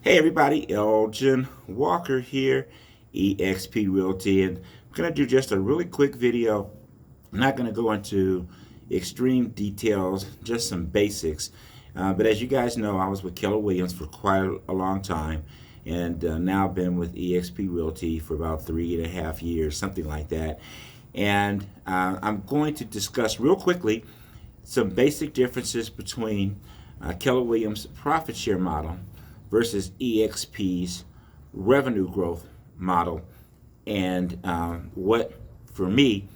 Hey everybody, Elgin Walker here, EXP Realty, and I'm going to do just a really quick video. I'm not going to go into extreme details, just some basics. But as you guys know, I was with Keller Williams for quite a long time, and now I've been with EXP Realty for about 3.5 years, something like that. And I'm going to discuss real quickly some basic differences between Keller Williams' profit share model versus EXP's revenue growth model, and what for me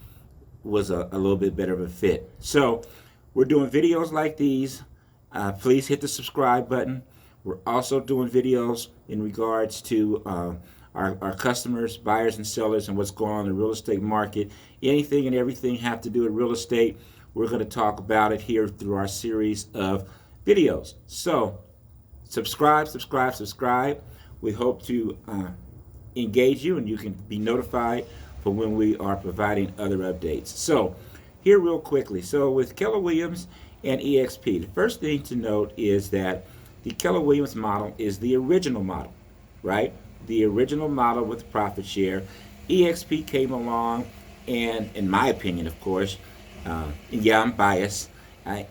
was a little bit better of a fit. So we're doing videos like these. Please hit the subscribe button. We're also doing videos in regards to our customers, buyers and sellers, and what's going on in the real estate market. Anything and everything have to do with real estate, we're going to talk about it here through our series of videos. So subscribe. We hope to engage you, and you can be notified for when we are providing other updates. So here real quickly, so with Keller Williams and EXP, the first thing to note is that the Keller Williams model is the original model, right? The original model with profit share. EXP came along and, in my opinion, of course, and yeah, I'm biased,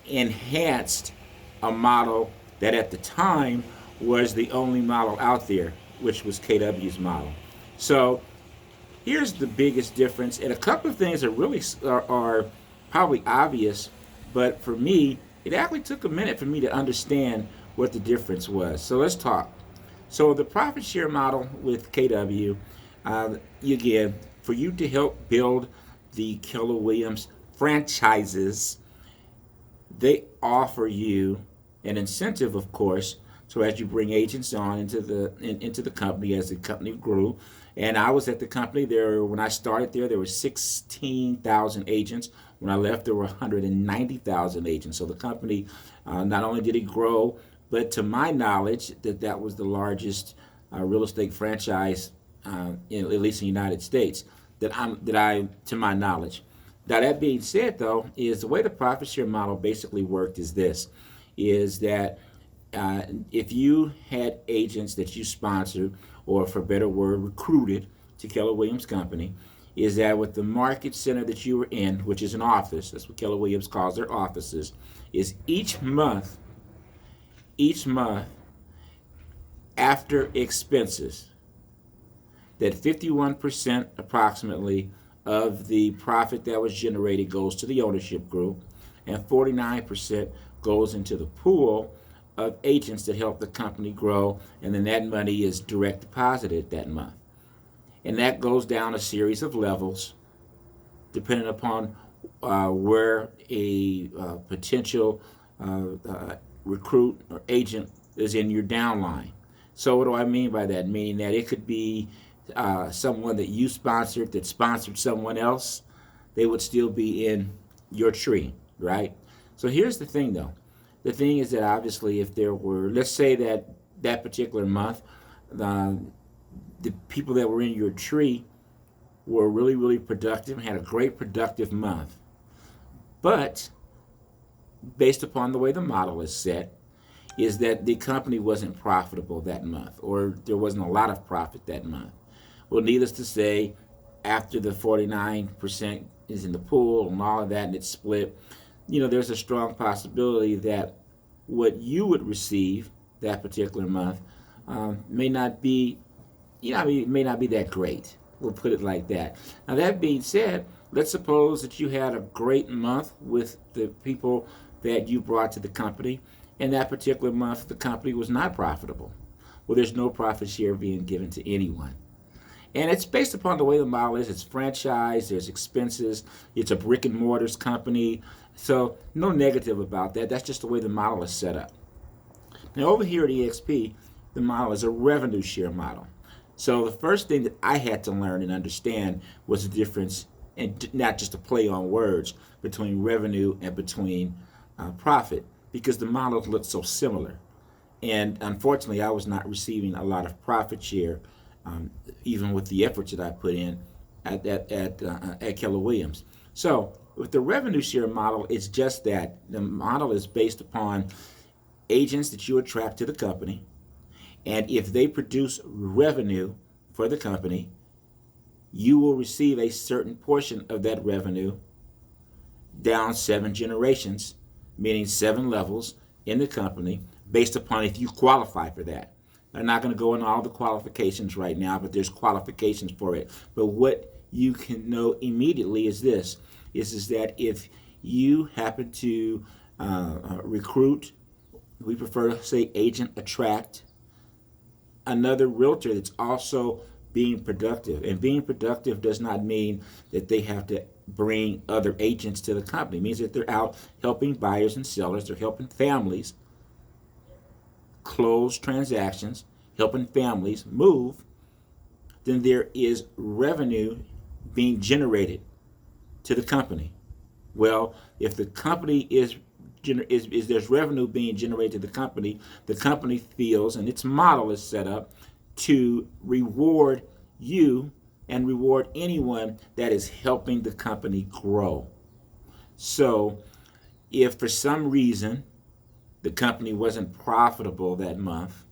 enhanced a model that at the time was the only model out there, which was KW's model. So here's the biggest difference, and a couple of things that really are probably obvious, but for me, it actually took a minute for me to understand what the difference was. So let's talk. So the profit share model with KW, again, for you to help build the Keller Williams franchises, they offer you an incentive, of course, so as you bring agents on into the company as the company grew. And I was at the company there when I started there were 16,000 agents. When I left, there were 190,000 agents. So the company, not only did it grow, but to my knowledge, that was the largest real estate franchise, at least in the United States, to my knowledge. Now that being said, though, is the way the profit share model basically worked is this, is that if you had agents that you sponsored, or for a better word, recruited to Keller Williams Company, is that with the market center that you were in, which is an office, that's what Keller Williams calls their offices, is each month after expenses, that 51% approximately of the profit that was generated goes to the ownership group, and 49% goes into the pool of agents that help the company grow, and then that money is direct deposited that month. And that goes down a series of levels depending upon where a potential recruit or agent is in your downline. So what do I mean by that? Meaning that it could be someone that you sponsored that sponsored someone else. They would still be in your tree, right? So here's the thing, though. The thing is that obviously if there were, let's say that particular month, the people that were in your tree were really, really productive, had a great productive month. But based upon the way the model is set, is that the company wasn't profitable that month, or there wasn't a lot of profit that month. Well, needless to say, after the 49% is in the pool and all of that, and it's split, there's a strong possibility that what you would receive that particular month may not be, may not be that great. We'll put it like that. Now, that being said, let's suppose that you had a great month with the people that you brought to the company, and that particular month the company was not profitable. Well, there's no profit share being given to anyone. And it's based upon the way the model is. It's franchise, there's expenses, it's a brick and mortars company. So no negative about that. That's just the way the model is set up. Now over here at EXP, the model is a revenue share model. So the first thing that I had to learn and understand was the difference, and not just a play on words, between revenue and between profit, because the models look so similar. And unfortunately, I was not receiving a lot of profit share, even with the efforts that I put in at Keller Williams. So with the revenue share model, it's just that. The model is based upon agents that you attract to the company, And if they produce revenue for the company, you will receive a certain portion of that revenue down 7 generations, meaning 7 levels in the company, based upon if you qualify for that. I'm not going to go into all the qualifications right now, but there's qualifications for it. But what you can know immediately is this, is that if you happen to recruit, we prefer to say agent, attract another realtor that's also being productive. And being productive does not mean that they have to bring other agents to the company. It means that they're out helping buyers and sellers. They're helping families close transactions, helping families move. Then there is revenue being generated to the company. Well, if the company is there's revenue being generated to the company feels, and its model is set up to reward you and reward anyone that is helping the company grow. So if for some reason the company wasn't profitable that month,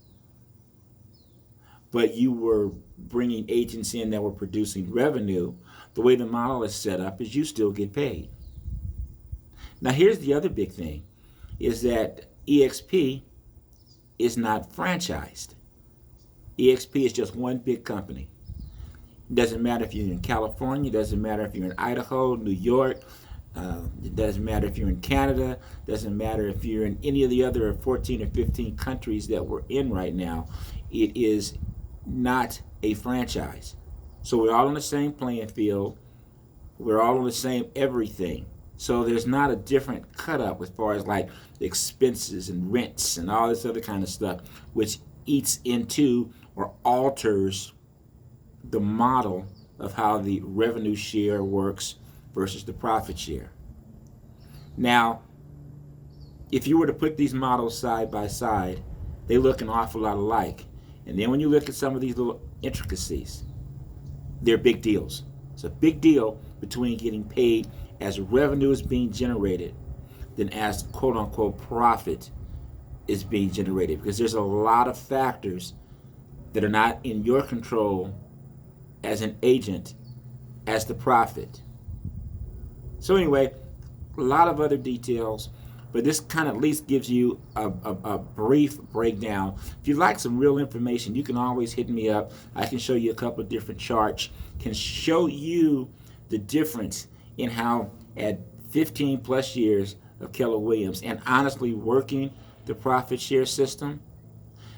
but you were bringing agents in that were producing revenue, the way the model is set up is you still get paid. Now here's the other big thing, is that EXP is not franchised. EXP is just one big company. It doesn't matter if you're in California, it doesn't matter if you're in Idaho, New York, it doesn't matter if you're in Canada, it doesn't matter if you're in any of the other 14 or 15 countries that we're in right now. It is not a franchise. So we're all on the same playing field. We're all on the same everything. So there's not a different cut up as far as like expenses and rents and all this other kind of stuff, which eats into or alters the model of how the revenue share works versus the profit share. Now, if you were to put these models side by side, they look an awful lot alike. And then when you look at some of these little intricacies, they're big deals. It's a big deal between getting paid as revenue is being generated than as quote unquote profit is being generated, because there's a lot of factors that are not in your control as an agent as the profit. So anyway, a lot of other details, but this kind of at least gives you a brief breakdown. If you'd like some real information, you can always hit me up. I can show you a couple of different charts, can show you the difference in how at 15 plus years of Keller Williams and honestly working the profit share system,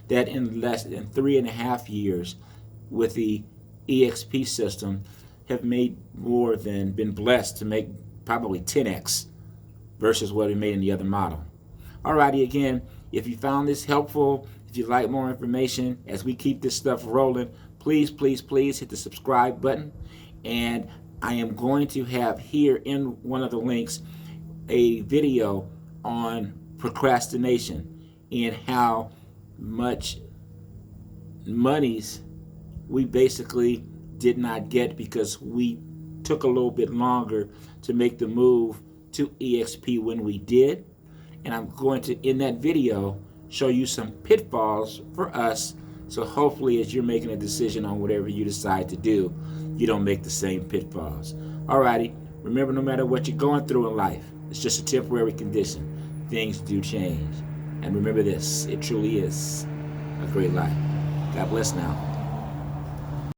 that in less than 3.5 years with the EXP system have made more than been blessed to make probably 10x versus what we made in the other model. Alrighty, again, if you found this helpful, if you'd like more information as we keep this stuff rolling, please, please, please hit the subscribe button. And I am going to have here in one of the links a video on procrastination and how much monies we basically did not get because we took a little bit longer to make the move to EXP when we did. And I'm going to, in that video, show you some pitfalls for us, so hopefully as you're making a decision on whatever you decide to do, you don't make the same pitfalls. Alrighty, remember, no matter what you're going through in life, it's just a temporary condition. Things do change. And remember this, it truly is a great life. God bless now.